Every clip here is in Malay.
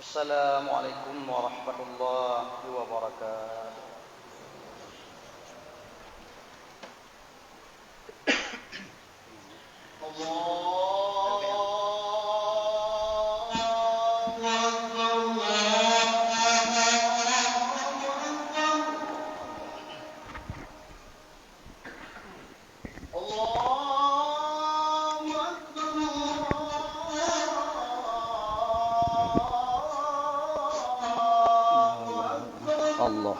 Assalamualaikum warahmatullahi wabarakatuh. Allah.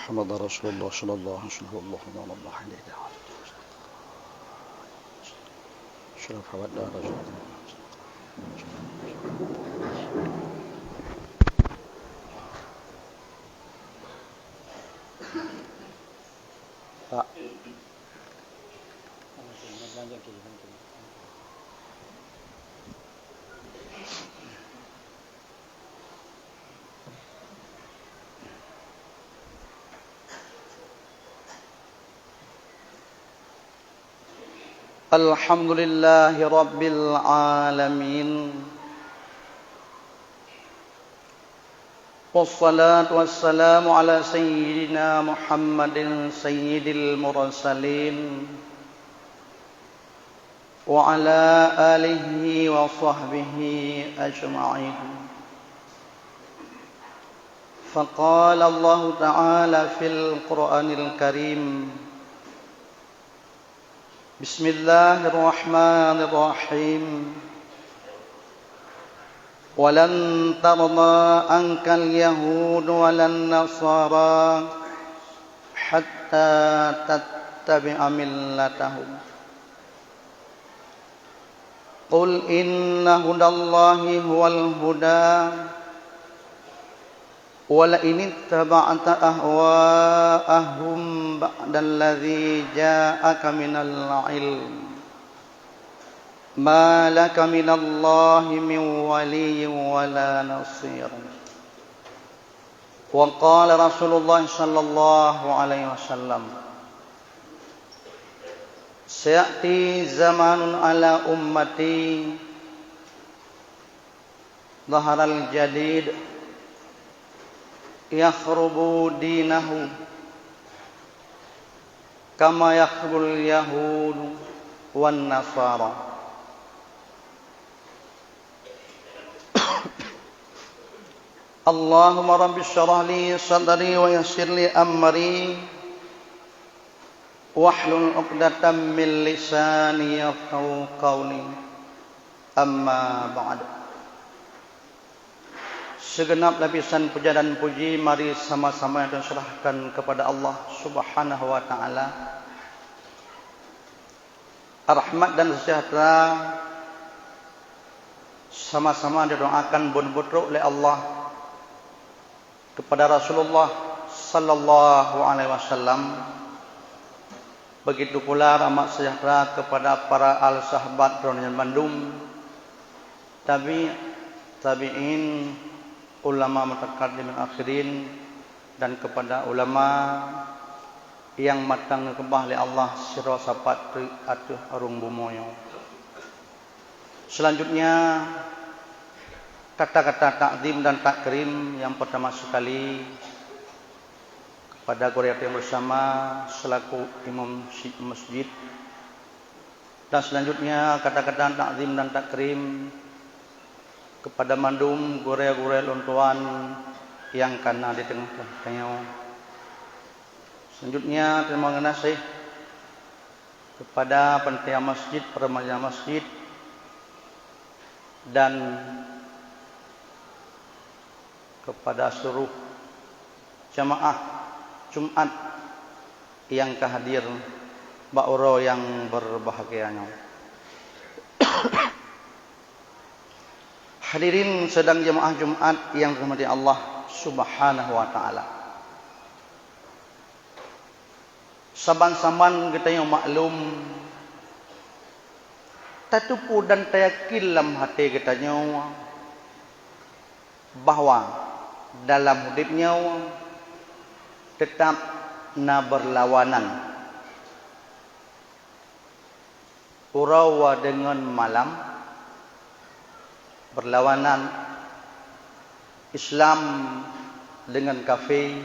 محمد رسول الله صلى الله عليه وسلم اللهم الله عليه شرف حوالي رسول الله Pak Alhamdulillahi Rabbil Alamin. Wassalatu wassalamu ala sayyidina Muhammadin sayyidil mursalin wa ala alihi wa sahbihi ajma'in. Faqala Allah Ta'ala fil Qur'anil Karim, Bismillahirrahmanirrahim. Walan tarda ankal yahud walan nasara hatta tattabi'a millatahum. Qul inna hudallahi huwal huda wala in ittaba'ta ahwa'ahum ba'dalladzi ja'aka minal ilm ma laka minallahi min waliyyin wala nasir. Wa qala Rasulullah sallallahu alaihi wasallam, Sayati zamanun ala ummati Zaharal jadid yakhrubu dinahu kama yakhrubul yahudu wan nasara. Allahumma rabbi syrah li sadri wa yassir li amri wahlul 'uqdatam min lisani yafqahu qawli. Amma ba'd. Segenap lapisan puja dan puji mari sama-sama kita serahkan kepada Allah Subhanahu wa taala. Rahmat dan sejahtera sama-sama didoakan bun-butruk oleh Allah kepada Rasulullah sallallahu alaihi wasallam. Begitu pula rahmat sejahtera kepada para al-sahabat radhiyallahu mandum, tabi'in, ulama mutaqaddimin akhirin, dan kepada ulama yang matang kebah oleh Allah sira sapat atuh arung bumoyo. Selanjutnya kata-kata takzim dan takrim yang pertama sekali pada Korea yang bersama selaku imam masjid, dan selanjutnya kata-kata takzim dan takrim kepada mandum gurel-gurel untuan yang kana di tengah-tengah. Selanjutnya terima kasih kepada panitia masjid, permaja masjid, dan kepada seluruh jamaah Jumat yang kehadir ba'uro yang berbahagianya. Hadirin sedang jemaah Jumat yang dirahmati Allah Subhanahu wa taala. Saban-saban kita yang maklum tatupu dan tayakin dalam hati kita nyawa bahwa dalam hidupnya tetap na berlawanan urawa dengan malam, berlawanan Islam dengan kafir,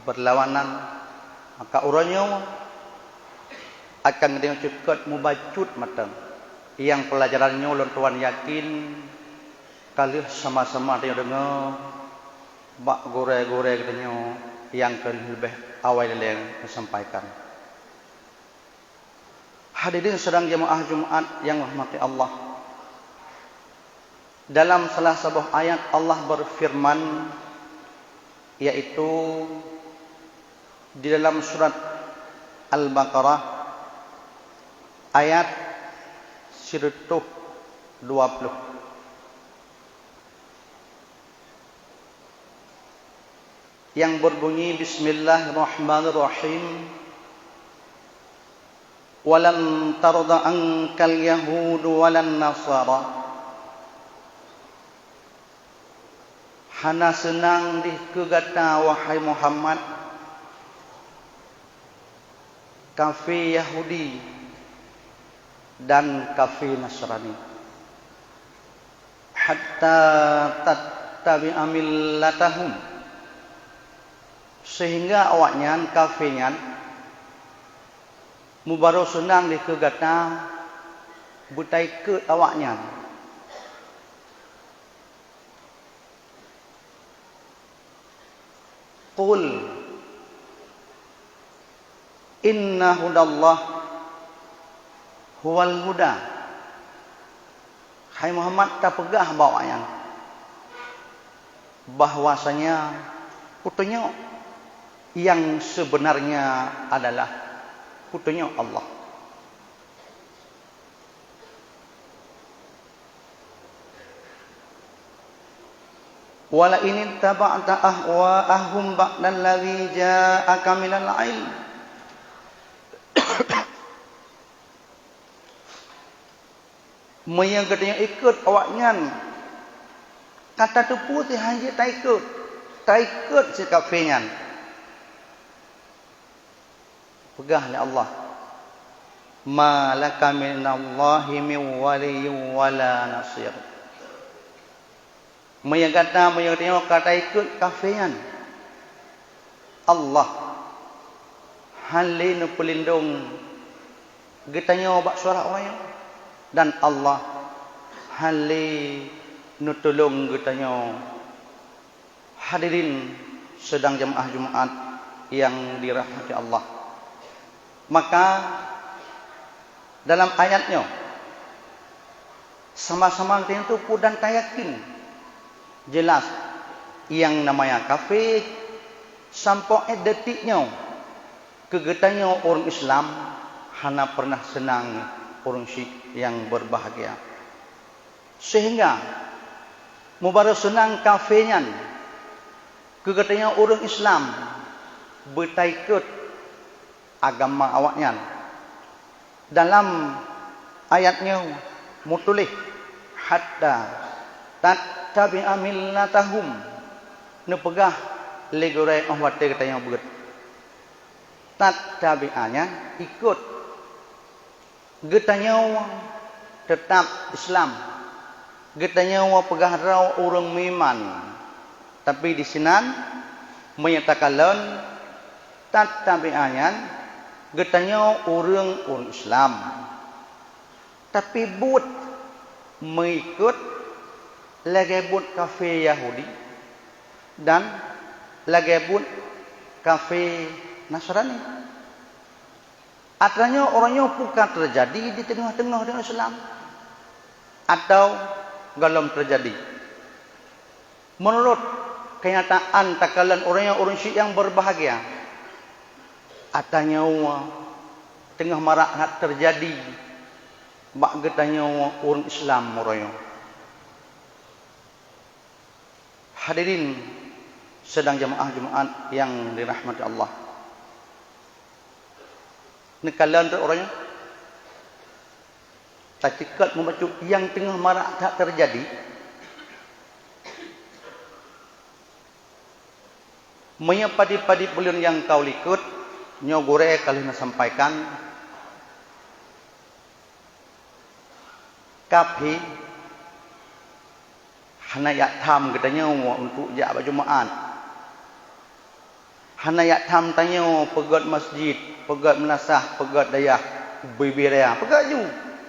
berlawanan, maka uranya akan dengan cepat mubacut matang yang pelajarannya ulun tuan yakin kali sama-sama dia dengar bak gore-gore katanya yang lebih awal yang disampaikan. Hadirin sedang jemaah Jumat yang rahmati Allah. Dalam salah sebuah ayat Allah berfirman, yaitu di dalam surat Al-Baqarah ayat 120. Yang berbunyi Bismillahirrahmanirrahim. Walan tarda ankal yahudu walan nasara. Hana senang di kegata wahai Muhammad kafir Yahudi dan kafir Nasrani, hatta tattabi'a millatahum, sehingga awaknya kafirnya mubaru senang di kegata butai ke awaknya. Qul inna hudallah huwal huda. Hai Muhammad, tak pegah bawanya bahwasanya putunya yang sebenarnya adalah putunya Allah. Wala in taba'ta ahwa'ahum ba'dal ladzi ja'aka minal ilm. Yang katanya ikut awaknya kata tu putih hanya tak ikut si kafirnya. Pegah oleh Allah. ma laka minallahi min waliyyin wala nasir. Meyakata kata ikut kafean Allah halin pelindung getanya bak suara orang dan Allah halin nutulung getanya. Hadirin sedang jemaah Jumat yang dirahmati Allah. Maka dalam ayatnya sama-sama kita itu pun dan yakin jelas yang namanya kafir sampai detiknya kegetanya orang Islam hana pernah senang orang syik yang berbahagia. Sehingga mubarak senang kafirnya kegetanya orang Islam bertaikut agama awaknya. Dalam ayatnya mutulih hatta tattabi'a millatahum nepegah legorai ahwate katanya beget. Tattabi'anya ikut getanya tetap Islam. Getanya pegah rau orang miman. Tapi di sini menyatakan tattabi'anya getanya orang Islam. Tapi but mengikut lagi but kafe Yahudi dan lagi but kafe Nasrani. Artinya orangnya bukan terjadi di tengah-tengah dengan Islam atau belum terjadi. Menurut kenyataan takalan orangnya orang Syiah yang berbahagia, atanya tengah marak nak terjadi bak getanya orang Islam orangnya. Hadirin sedang jemaah Jumat yang dirahmati Allah. Nekalan tu orangnya tak cekat membaca yang tengah marak tak terjadi. Menyapadi-padi bulan yang kau likut nyogore kali nak sampaikan kapi hanayak tham katanya untuk jak berjemaat. Hanayak tham tanya pegat masjid, pegat menasah, pegat dayah, bibi dayah, pegat ju.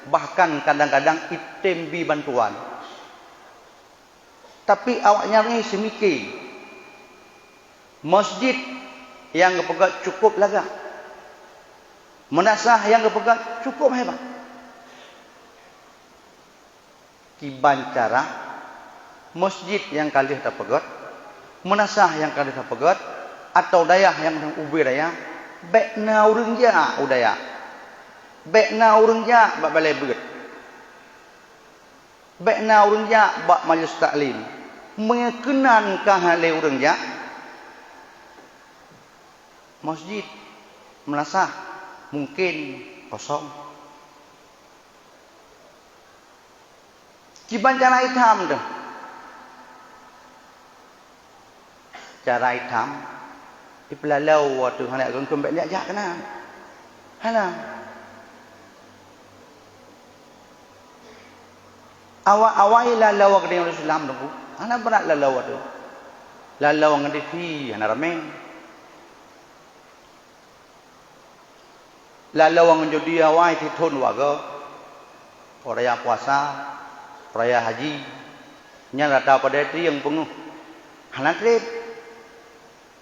Bahkan kadang-kadang item bi bantuan. Tapi awaknya ni semikir. Masjid yang kepegat cukup laga. Menasah yang kepegat cukup hebat. Kiban cara masjid yang kali tak pegat, menasah yang kali tak pegat, atau dayah yang ubi dayah, bekna urang ja udaya. Bekna urang ja bak balai beget. Bekna urang ja bak majlis taklim. Mengekenan kahale urang ja masjid menasah mungkin kosong. Kiban cara hitam dah. Cara hitam dipelalau waktu hendak kembali lihat jak kena. Hala. Awal lalau ke dengan Islam tu. Ana berat lalau tu. Lalau dengan TV ana ramai. Lalau dengan judi awal ti thon waga. Raya puasa, raya haji. Nya rata pada tri yang penuh. Hana trip.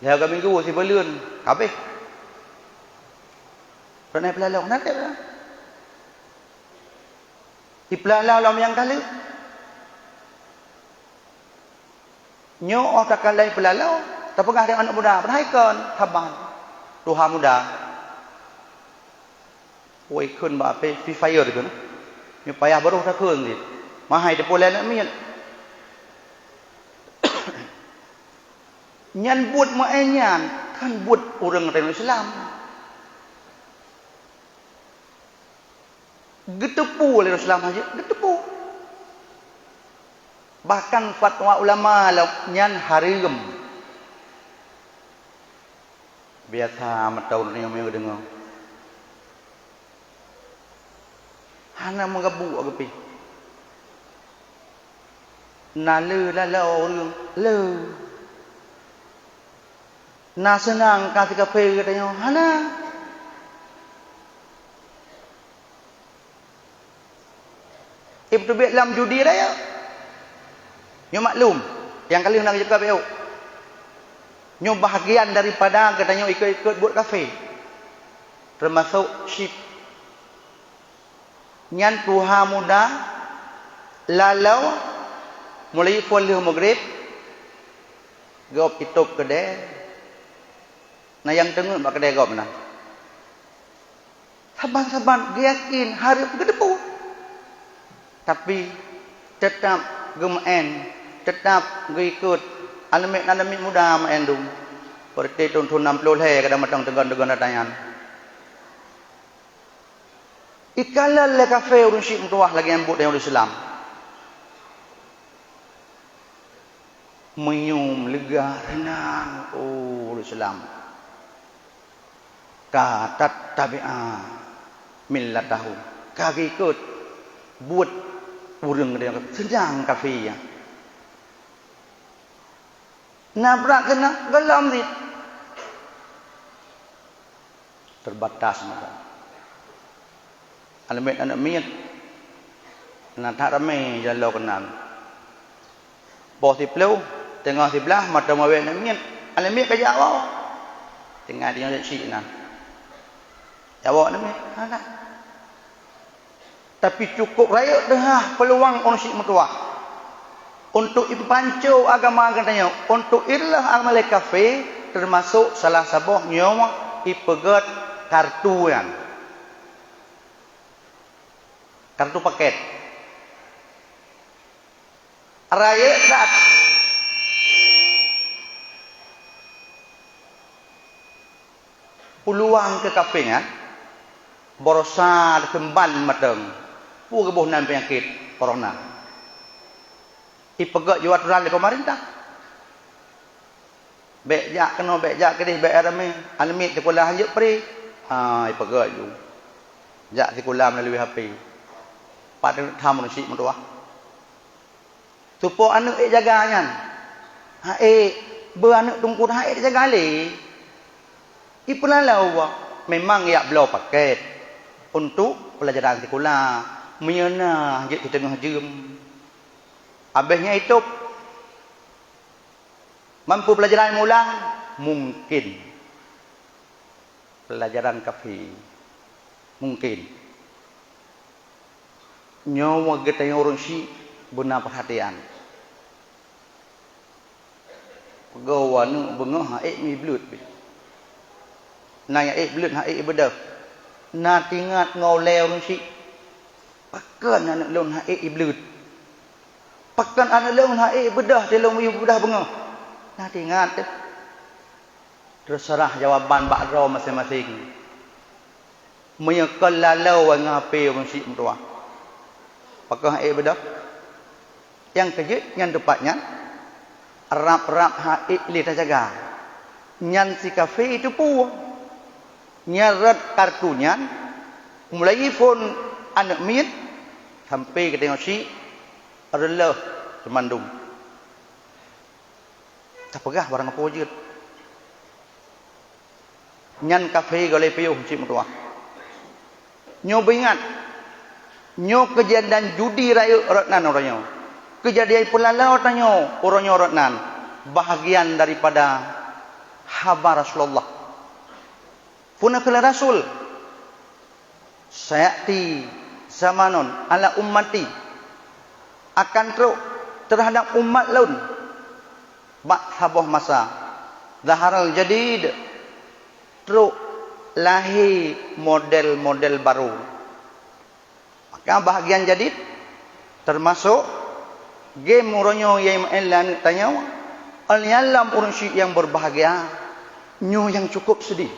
Dia ke minggu si belun. Habis. Pernah pelalau nak tak? Dipelalau lam yang kali. Nyo oh tak kalai pelalau, tak pegah dengan anak muda, perhaikan taban. Tuha muda. Oi kun ba pe free fire tu. Nyo payah baru tak kun ni. Mahai de polai nak mian. Nyan buat maenyan kan buat orang Islam. Getepu oleh Islam aja, getepu. Bahkan fatwa ulama nyan haram. Biasa matau ni yang dengar. hana mengabu agapi na lư la lao rương lư na senang kasih kafe katanya hana Ibtu Vietnam judi raya nyo maklum yang kali nak cakap eu nyo bahagian daripada katanya ikut-ikut buat kafe termasuk ship nyan tuha muda lalau mulai folio maghrib gop itop kedai nah yang tengok mak kedai gop mana saban-saban dia yakin hari kedepu tapi tetap gemaen tetap ikut alamik muda maen dum seperti tahun 60 he kadang matang tegan-tegan datangan ikalal le kafe urun syik mtuah lagi yang buat yang Islam menyum lega renang Islam katat tabi'ah millatahu kaki ikut buat urang dia senjang kafe ya nabrak kena gelam dia terbatas maka alamet anak miat nak tak ramai jalan kenal bos si pelu tengah sebelah mata mawe anak miat alamet kerja awak tengah dia nak cik nah awak ni anak tapi cukup raya dah peluang orang syik mertua untuk ipancau agama katanya untuk irlah amal kafe termasuk salah sabah nyawa ipegat kartu yang kartu paket raya saat peluang ke kafe nya borosa kembal mateng pu kebunan penyakit corona ipegat jual aturan dari pemerintah bejak kena bejak kedih bek rame alamit sekolah hanjut pri ipegat ju jak sekolah melalui HP pada tham syik mertua supaya anak jaganya beranak tungkut jaga le ipulalau memang ya belau paket untuk pelajaran sekolah menyana di tengah jam habisnya itu mampu pelajaran mulang mungkin pelajaran kafe mungkin nyawa kita yang orang syik benar perhatian pegawai nu bengah mi blut nanya blut bedah na tingat ngau leo orang syik pakan anak lon blut pakan anak lon bedah telung bedah bengah nah ingat terserah jawaban bakro masing-masing menyekal lalau ngape orang syik mertua pakai bedah yang kejut yang tepatnya rap-rap li terjaga nyan si kafe itu pu nyarat kartunya mulai phone anak miet sampai ke tengok syik adalah semandung tak pegah barang apa wujud nyan kafe goleh piyuh cik mertua nyo ingat nyo kejadian judi raya rotnan orangnya kejadian pelalau tanyo orangnya rotnan bahagian daripada habar Rasulullah punakala Rasul sayati zamanon ala ummati akan terhadap umat lain habah masa zaharal jadid truk lahir model-model baru maka bahagian jadid termasuk game uronyo yang elan tanya al-yalam urun syik yang berbahagia nyo yang cukup sedih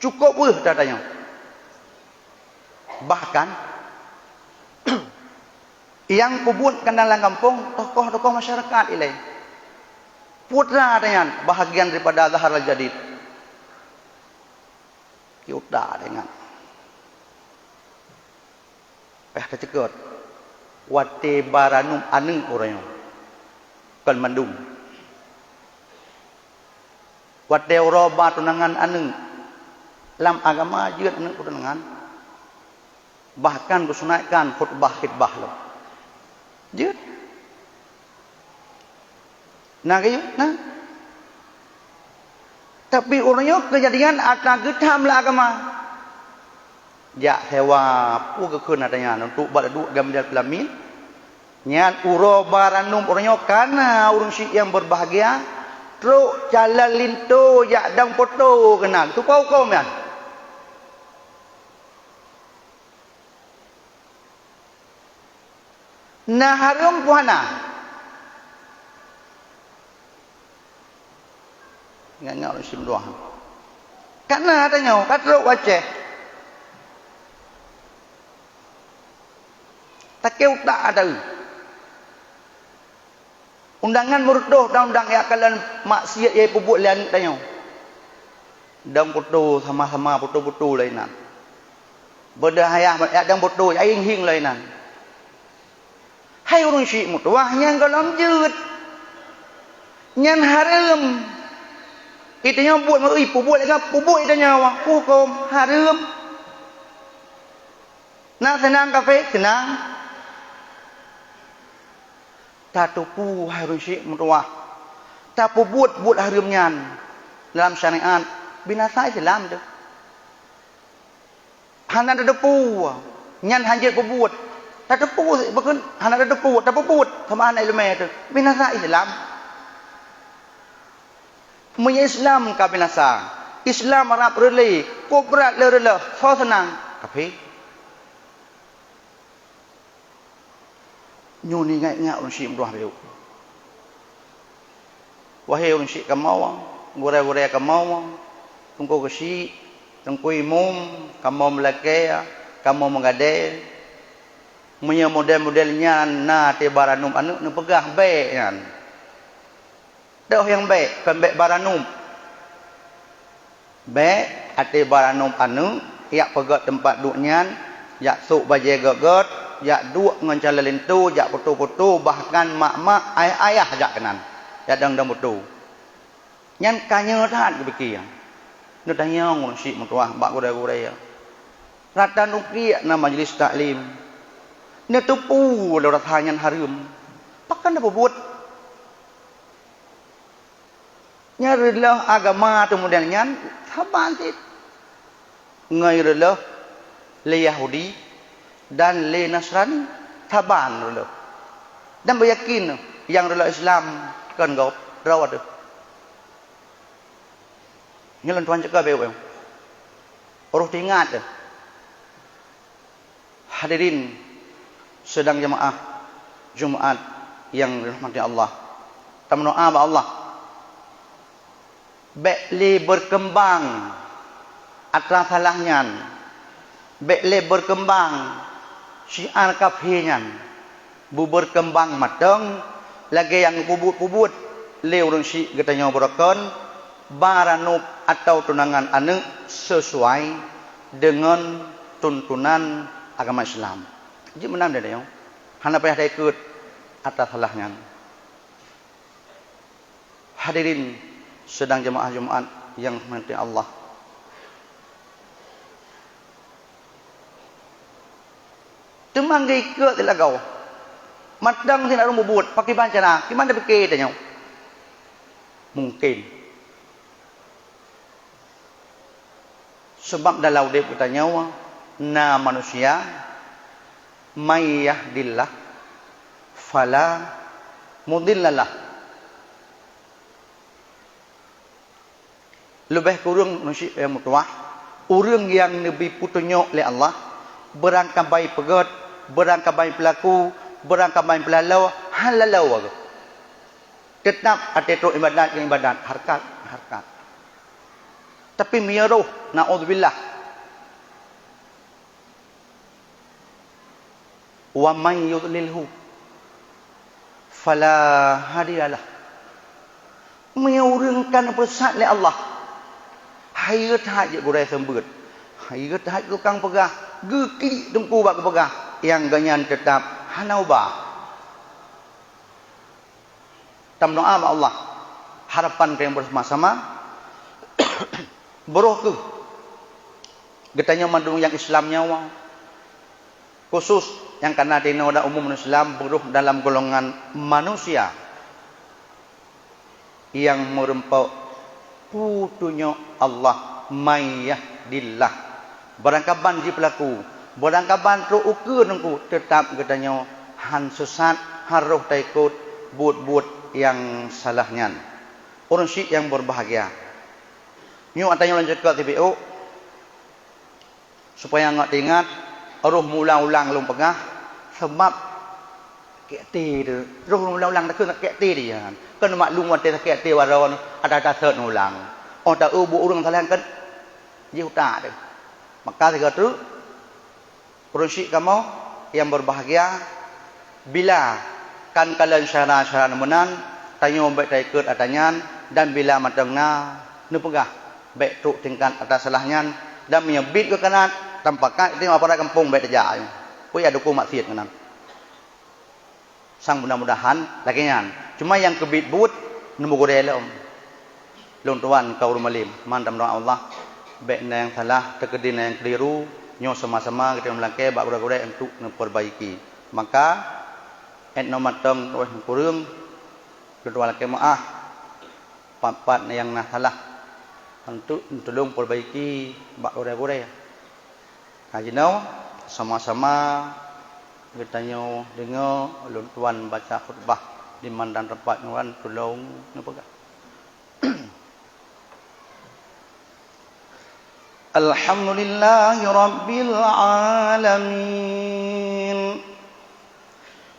cukup pun tanya bahkan yang kubutkan dalam kampung tokoh-tokoh masyarakat ilai putra dengan bahagian daripada zahar al-jadid Kita dengan ada cekut wate baranum aneng orangnya kan mandum wate roba tunangan aneng lam agama jeut aneng tunangan bahkan kusunaikan khutbah lo jeut nah kayu nah tapi orangnya kejadian akan getam lah agama ya hewa pu kekeun adanya untuk baladu gamdal pelamin nyan uro baranum orangnya kana urang si yang berbahagia truk jalan linto ya dang foto kena tu kau kan nah harum puana ngak orang sim doang kana adanya katruk waceh tak keu tak ada undangan murdoh dan undang ya kalian maksiat ye pubuk lian tanya dang foto sama-sama foto-foto lainan berdahaya ya dang foto ya hing lainan hai urang si mutwah yang galam jeut nyan haram itanya buat mai pubuk lagi pubuk itanya wah hukum haram nah senang kafe senang tatupu harus si mutwah tapu buat harimnyan dalam syariat binasa Islam tu hana ada depu nyan hanjit pebut tatupu bukan hana ada depu tapu buat sama anak ilmu tu binasa Islam punya Islam ka binasa Islam Arab rele kubrat le so senang tapi nyuni ngak orang syik murah biu wahai orang syik kamau gore-gore kamau tunggu ke syik tunggu imum kamau melake kamau mengade punya model-modelnya na te baranum anu nu pegah baik kan dah yang baik kan baik baranum baik ate baranum anu yak pegat tempat duknyan yak sok baje gagot yak duk ngan calalin tu yak foto-foto bahkan mak-mak ayah-ayah jak kenan yak dang foto nyan kanya tat gebeki nu tanyong urang syik mutuah bak gure-gure rata nuki na majlis taklim ne tupu le rathanyan harum pakan da buat nyarilah agama tu model nyan saban tit ngai rela le Yahudi dan le Nasrani taban dulu dan beryakin yang rela Islam kan gop rawat tu nyelan tuan cakap beu orang ingat hadirin sedang jemaah Jumaat yang dirahmati Allah tamnoa ba Allah bekli berkembang atra salahnya bekli berkembang syiar kafirnya berkembang matang lagi yang pubut-pubut le urang syik katanya berakan baranub atau tunangan anu sesuai dengan tuntunan agama Islam jadi menang dia hana payah dah ikut atas salahnya hadirin sedang jemaah Jumaat yang dirahmati Allah Temang gay ke tilagaw. Matdang sin arong bubut. Pakiban siya na. Kiman na bikita niyo? Mungkin. Sebab dalau dia bertanya na manusia may yahdillah fala mudillalah. Lebih kurang manusia yang mutuah. Orang yang lebih putunyok oleh Allah berangkat baik pegat, berangkat baik pelaku, berangkat baik pelalau, halalau. Tetap ada teruk ibadat yang ibadat, harkat. Tapi miyaruh, na'udzubillah. Wa man yudlilhu fala hadiyalah. Miurungkan pesat oleh Allah. Hayat hajat gurai sembut. Igat hai tukang pegah, geki tungku bak pegah, yang ganyan tetap hanauba. Tam doa sama Allah, harapan yang bersama-sama, beruh tu. Getanya mandung yang Islamnya wang, khusus yang karena di noda umum Islam beruh dalam golongan manusia yang merempau putunya Allah mayyadillah. Barangkaban ji pelaku, barangkaban ru ukur nengku tetap getanya han sesat haruh taikut buat yang salahnya. Orang syik yang berbahagia. Nyu atanya lanjut ke TPO supaya nggak ingat roh mula-ulang lung pegah sebab kekti tu roh mula-ulang tak kena kekti dia kan maklum wate kekti waron ada tasat ulang oh tak bu urang salah kan juta tu maka tiga tu perusi kamu yang berbahagia bila kan kalian syara-syara menan tanyo baik taikut atanyan dan bila matangna nu pegah baik truk tingkat atas salahnya dan menyebit ke kanan tampaknya itu apa kampung baik terjaya pun ada dukung maksiat kanan sang mudah-mudahan lakinya cuma yang kebit but nemu gorelom lon tuan kau rumalim mandam doa Allah baik yang salah terkedin yang keliru nyo sama-sama kita melangkah bak gurau-gurau untuk memperbaiki maka etno matang doa kurang kedua laki maaf papat yang nah salah untuk tolong perbaiki bak gurau-gurau kajinau sama-sama kita nyo dengar ulun tuan baca khutbah di mandan tempat nuan tolong napa Alhamdulillahi rabbil alamin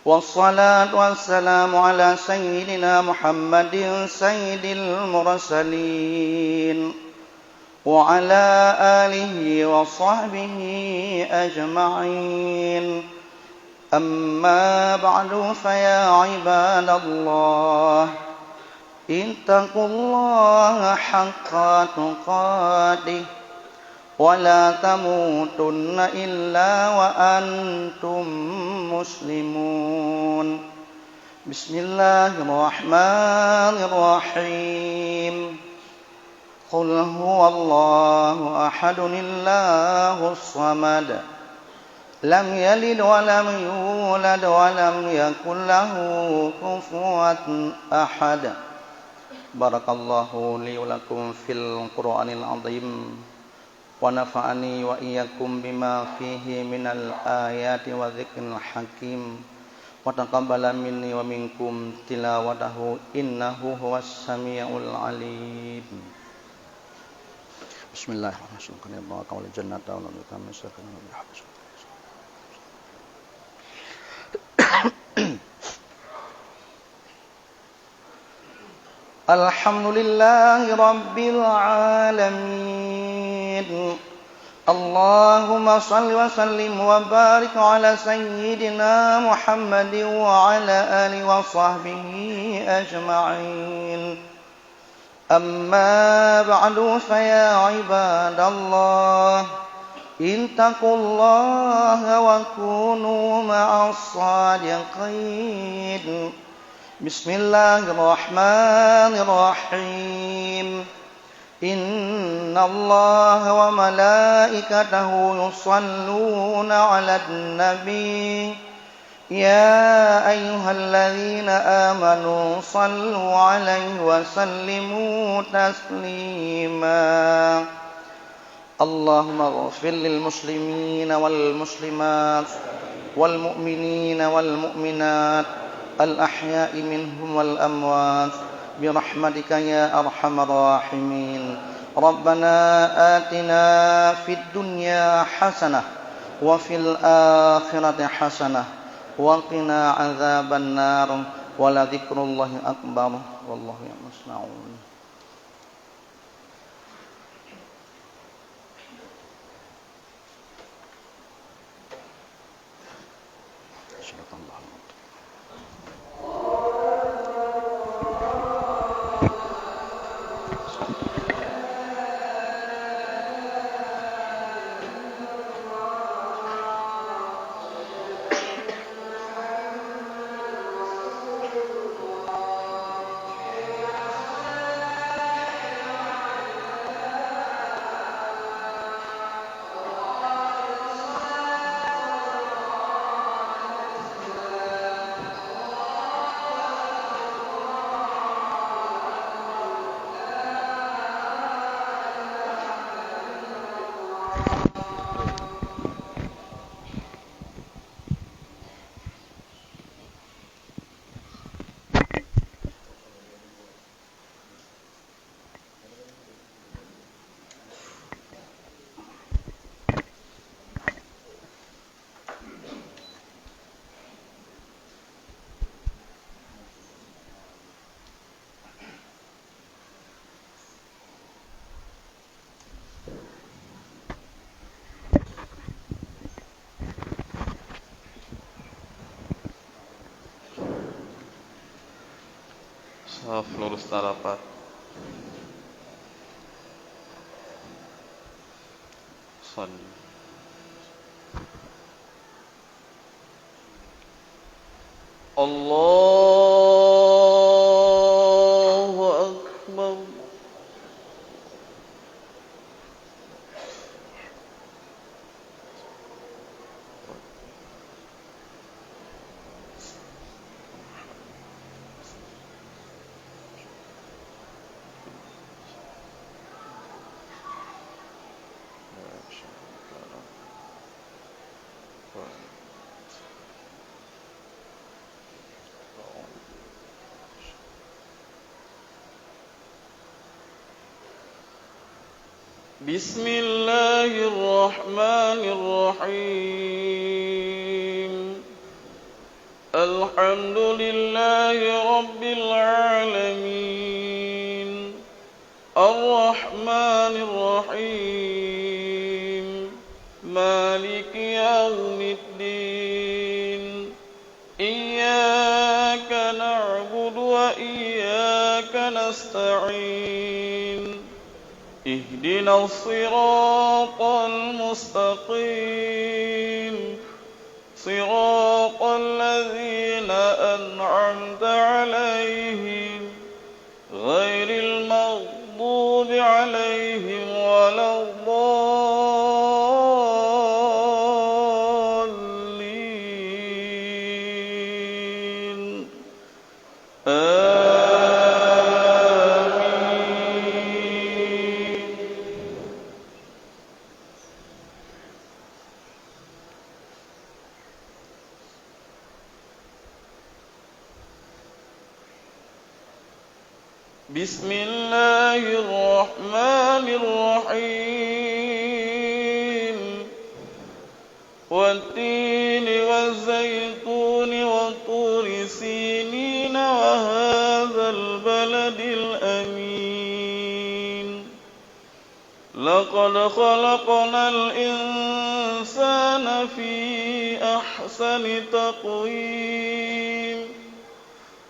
wassalatu wassalamu ala sayyidina Muhammadin sayyidil mursalin wa ala alihi wa sahbihi ajma'in amma ba'du fa ya ibadallah ittaqullaha haqqa tuqatih wa la tamutunna illa wa antum muslimun bismillahirrahmanirrahim qul huwallahu ahadun illahus samad lam yalid wa lam yulad wa lam yakul lahu kufuwan ahad barakallahu li wa lakum fil qur'anil azim wa nafa'ani wa iyyakum bima fihi minal ayati wa dzikril hakim wa taqabbala minni wa minkum tilawatahu innahu huwas samiul alim. Bismillahirrahmanirrahim. Wa jannata wa nurika min syarri ma habas. Alhamdulillahi rabbil alamin. Allahumma salli wa sallim wa barik ala sayyidina Muhammadin wa ala alihi wa sahbihi ajma'in. Amma ba'du fa ya ibadallah ittaqullaha wa kunu ma'as sadiqin. Bismillahirrahmanirrahim. Innallaha wa malaikatahu yusalluna 'alan nabi. Ya ayyuhalladzina amanu sallu 'alaihi wa sallimu taslima. Allahumma ighfir lil muslimina wal muslimat wal mu'minina wal mu'minat الأحياء منهم والأموات برحمتك يا أرحم الراحمين ربنا آتنا في الدنيا حسنة وفي الآخرة حسنة وقنا عذاب النار ولذكر الله أكبر والله يعلم. Saf lurus rapat. Shalli. Allahu Akbar. Bismillahirrahmanirrahim. Alhamdulillahi rabbil alamin. Ar-Rahmanir Rahim. Maliki yaumiddin. Iyyaka na'budu wa iyyaka nasta'in. اهدنا الصراط المستقيم صراط الذين أنعمت عليهم غير المغضوب عليهم ولا الضالين بسم الله الرحمن الرحيم والتين والزيتون وطور سينين وهذا البلد الأمين لقد خلقنا الإنسان في أحسن تقويم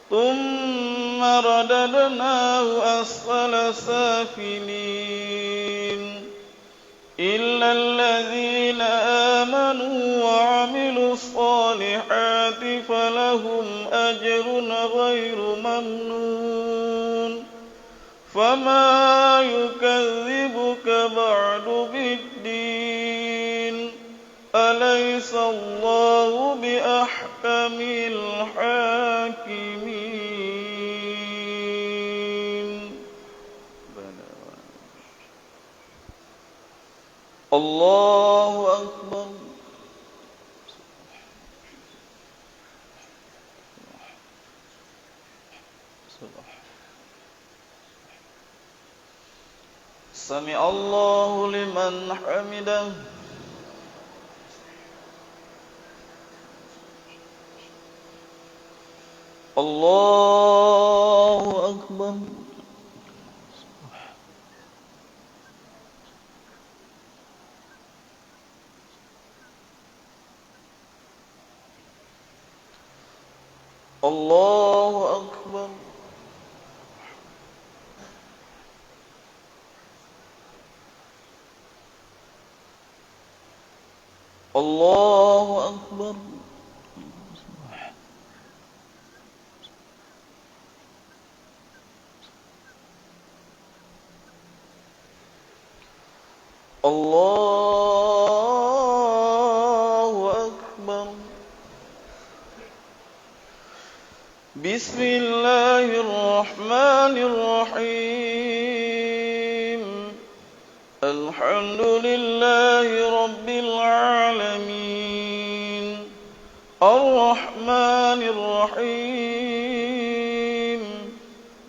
ثم رددناه أسفل سافلين إلا الذين آمنوا وعملوا الصالحات فلهم أجر غير ممنون فما يكذبك بعد بالدين أليس الله بأحكم الحاكمين الله أكبر سمع الله لمن حمده الله أكبر الله أكبر الله أكبر الله أكبر بسم الله الرحمن الرحيم الحمد لله رب العالمين الرحمن الرحيم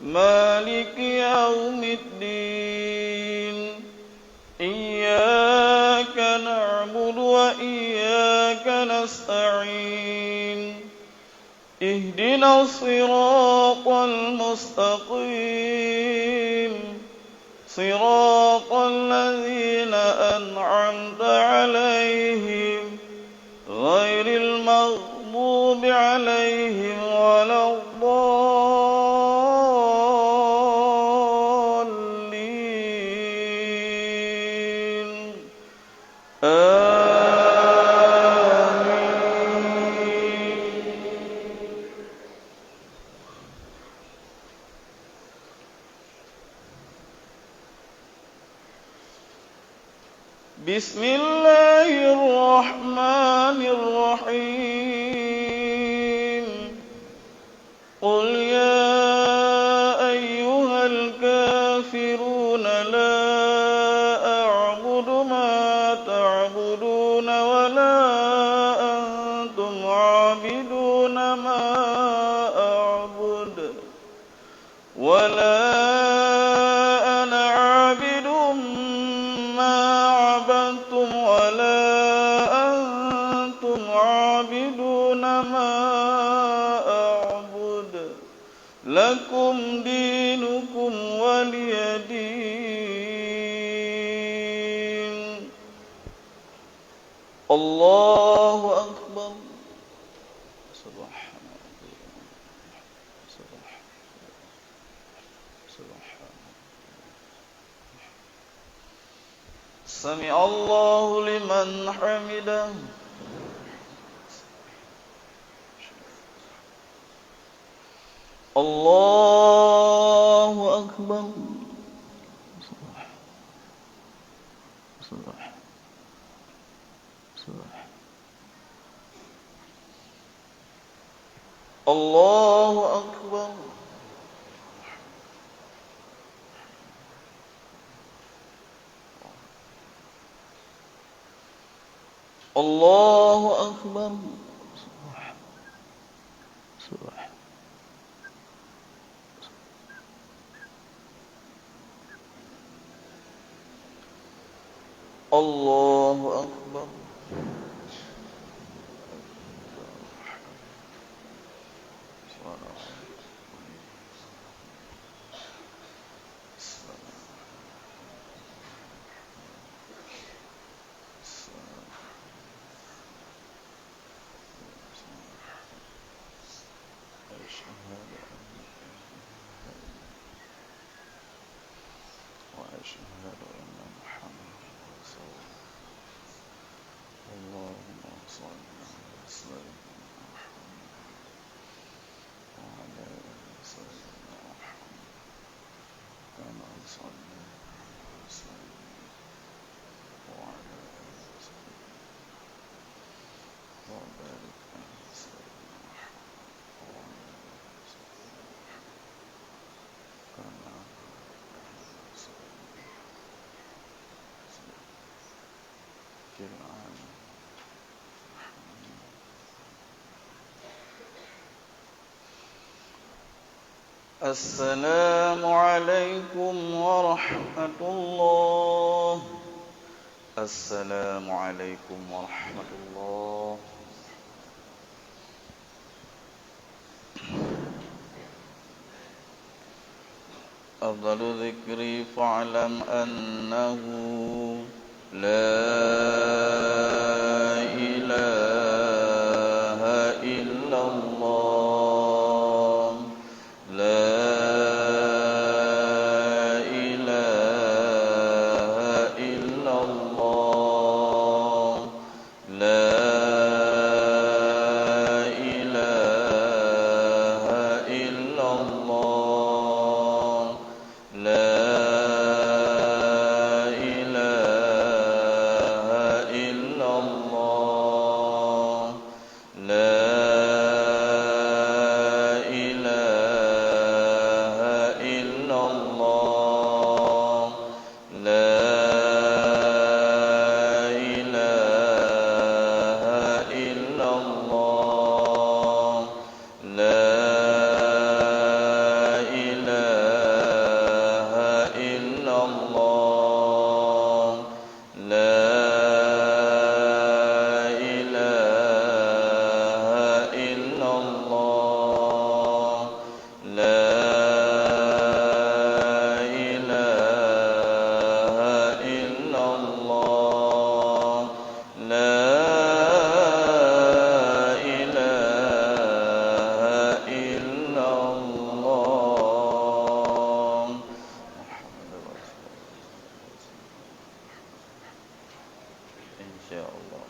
مالك يوم الدين إياك نعبد وإياك نستعين اهدنا الصراط المستقيم صراط الذين أنعمت عليهم غير المغضوب عليهم ولا الضالين Bismillahirrahmanirrahim. Qul ya ayyuhal kafirun la a'budu ma ta'buduna wa la antum 'abiduna ma a'bud wa la ana 'abidum ma 'abadtum wa la antum 'abiduna ma a'bud lakum dinukum waliyadin. Allahu akbar. Sami Allahu liman hamidah. Allahu akbar. Allahu akbar. Allahu akbar. Allahu akbar. Assalamualaikum warahmatullahi. Assalamualaikum warahmatullahi. Afdalu dzikri fa'lam annahu la ilaha illallah. La ilaha illallah. La ilaha illallah. La ilaha illallah. La ilaha illallah. La ilaha illallah. La ilaha illallah. La ilaha illallah. La ilaha illallah. La ilaha illallah. Insyaallah.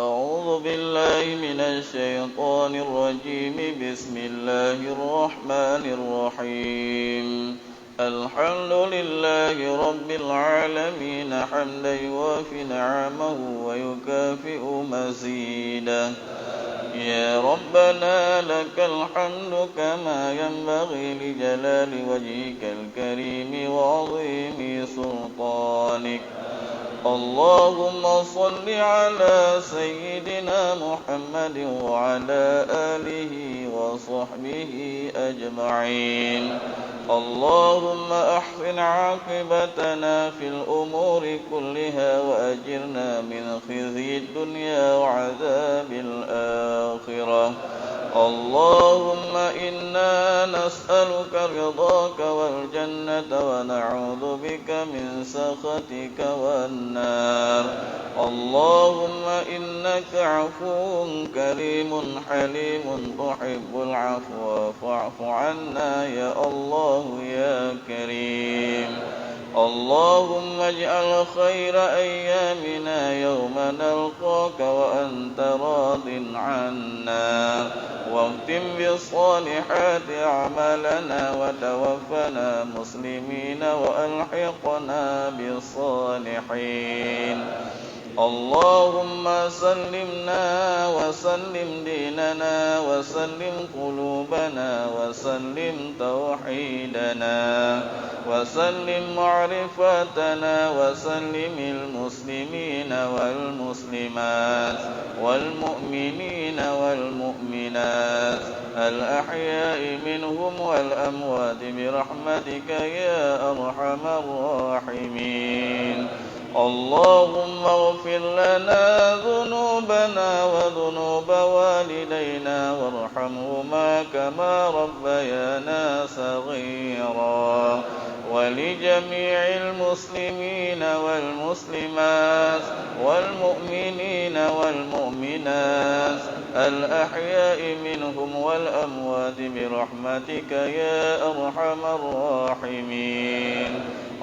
A'udzu بالله من الشيطان الرجيم. بسم الله الرحمن الرحيم. الحمد لله رب العالمين حمدا يوافي نعمه ويكافئ مزيده. يا ربنا لك الحمد كما ينبغي لجلال وجهك الكريم وعظيم سلطانك. اللهم صل على سيدنا محمد وعلى آله وصحبه أجمعين. اللهم أحسن عاقبتنا في الأمور كلها وأجرنا من خزي الدنيا وعذاب الآخرة. اللهم إنا نسألك رضاك والجنة ونعوذ بك من سخطك والنار. اللهم إنك عفو كريم حليم تحب العفو فاعف عنا يا الله يا كريم. اللهم اجعل خير أيامنا يوم نلقاك وأنت راض عنا، واختم بالصالحات أعمالنا وتوفنا مسلمين وألحقنا بالصالحين. اللهم سلمنا وسلم ديننا وسلم قلوبنا وسلم توحيدنا وسلم معرفتنا وسلم المسلمين والمسلمات والمؤمنين والمؤمنات الأحياء منهم والأموات برحمتك يا أرحم الراحمين. اللهم اغفر لنا ذنوبنا وذنوب والدينا وارحمهما كما ربيانا صغيرا، ولجميع المسلمين والمسلمات والمؤمنين والمؤمنات الأحياء منهم والأموات برحمتك يا أرحم الراحمين.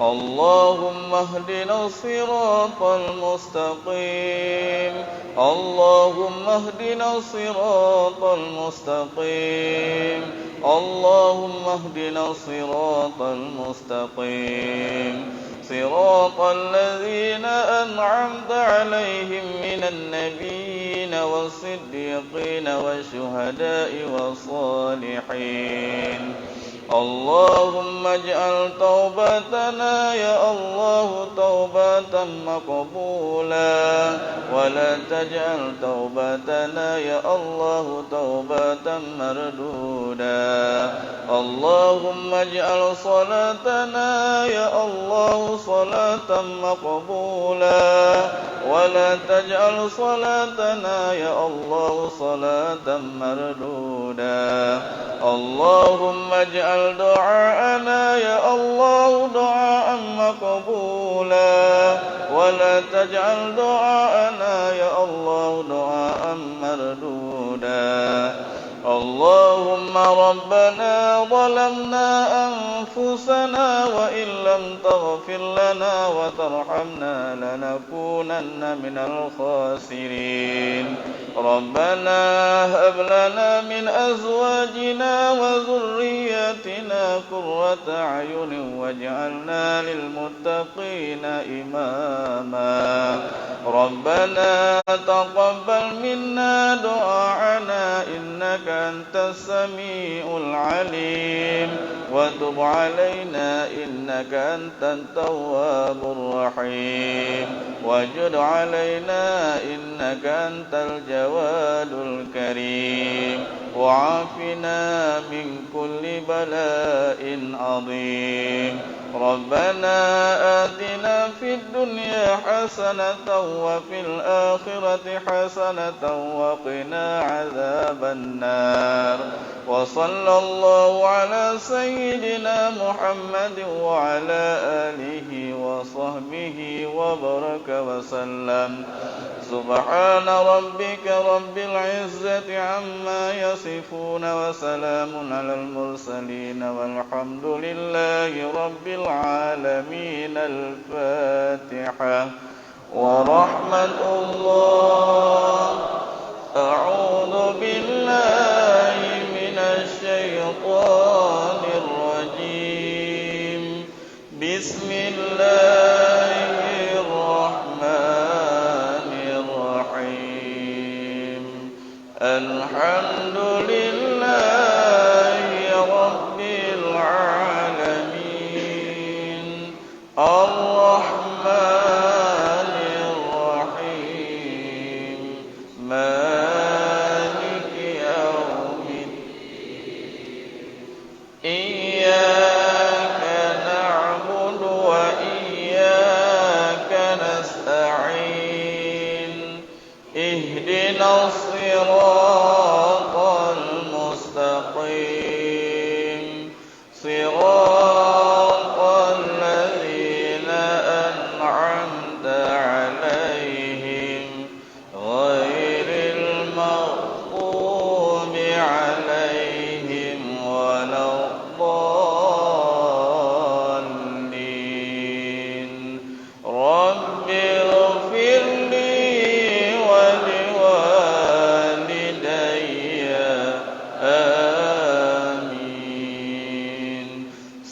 اللهم اهدنا الصراط المستقيم. اللهم اهدنا الصراط المستقيم. اللهم اهدنا الصراط المستقيم. صراط الذين أنعمت عليهم من النبيين والصديقين والشهداء والصالحين. اللهم اجعل توبتنا يا الله توبة مقبولة، ولا تجعل توبتنا يا الله توبة مردودة. اللهم اجعل صلاتنا يا الله صلاة مقبولة، ولا تجعل صلاتنا يا الله صلاة مردودة. اللهم اجعل دعاءنا يا الله دعاء مقبولا، ولا تجعل دعاءنا يا الله دعاء مردودا. اللهم ربنا ظلمنا أنفسنا وإن لم تغفر لنا وترحمنا لنكونن من الخاسرين. ربنا هب لنا من أزواجنا وذرياتنا قرة أعين واجعلنا للمتقين إماما. ربنا تقبل منا دعاءنا إنك أنت السميع العليم، وتب علينا إنك أنت التواب الرحيم، وجد علينا إنك أنت الجواد الكريم، وعافنا من كل بلاء عظيم. ربنا آتنا في الدنيا حسنة وفي الآخرة حسنة وقنا عذاب النار. وصلى الله على سيدنا محمد وعلى آله وصحبه وبارك وسلم. سبحان ربك رب العزة عما يصفون وسلام على المرسلين والحمد لله رب العالمين. الفاتحة. ورحمة الله أعوذ بالله من الشيطان الرجيم. بسم الله الرحمن الرحيم. الحمد لله رب العالمين. الرحمن الرحيم. مالك يوم الدين. إياك نعبد وإياك نستعين. اهدنا الصراط المستقيم. صراط الذين أنعمت عليهم غير المغضوب عليهم ولا الضالين. رب اغفر لي ولوالدي. آمين.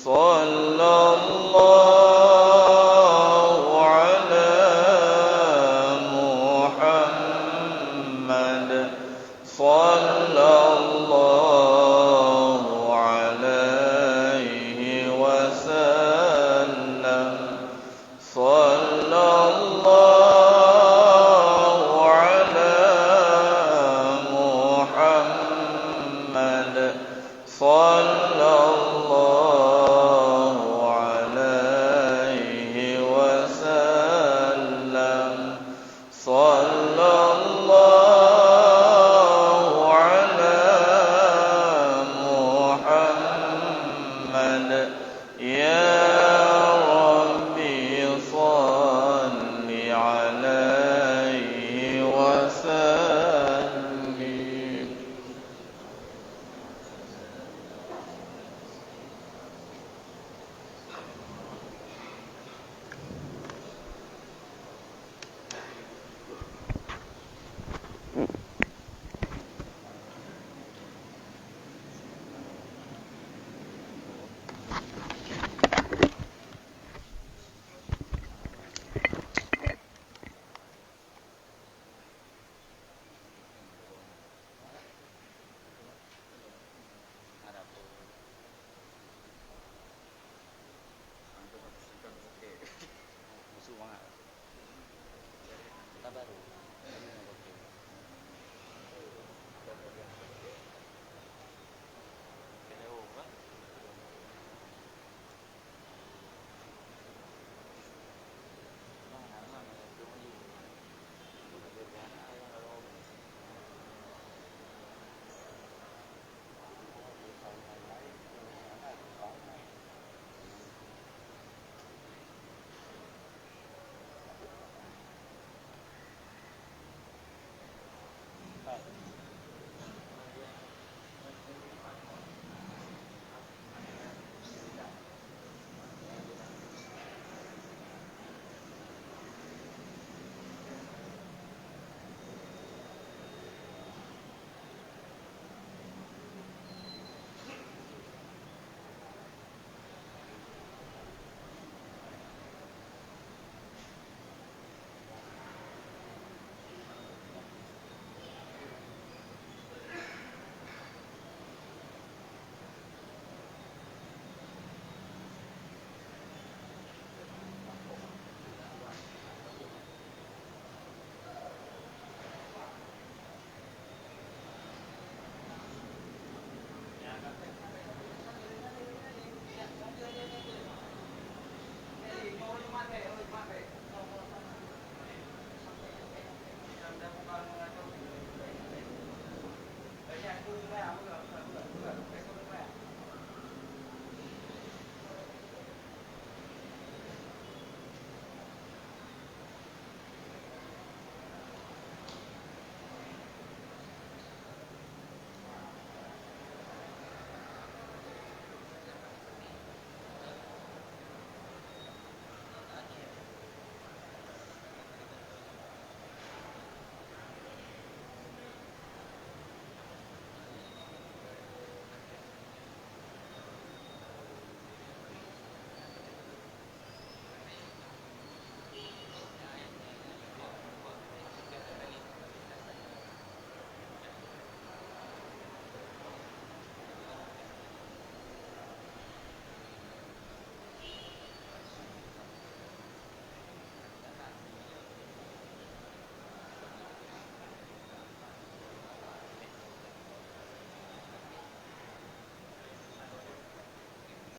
صلى الله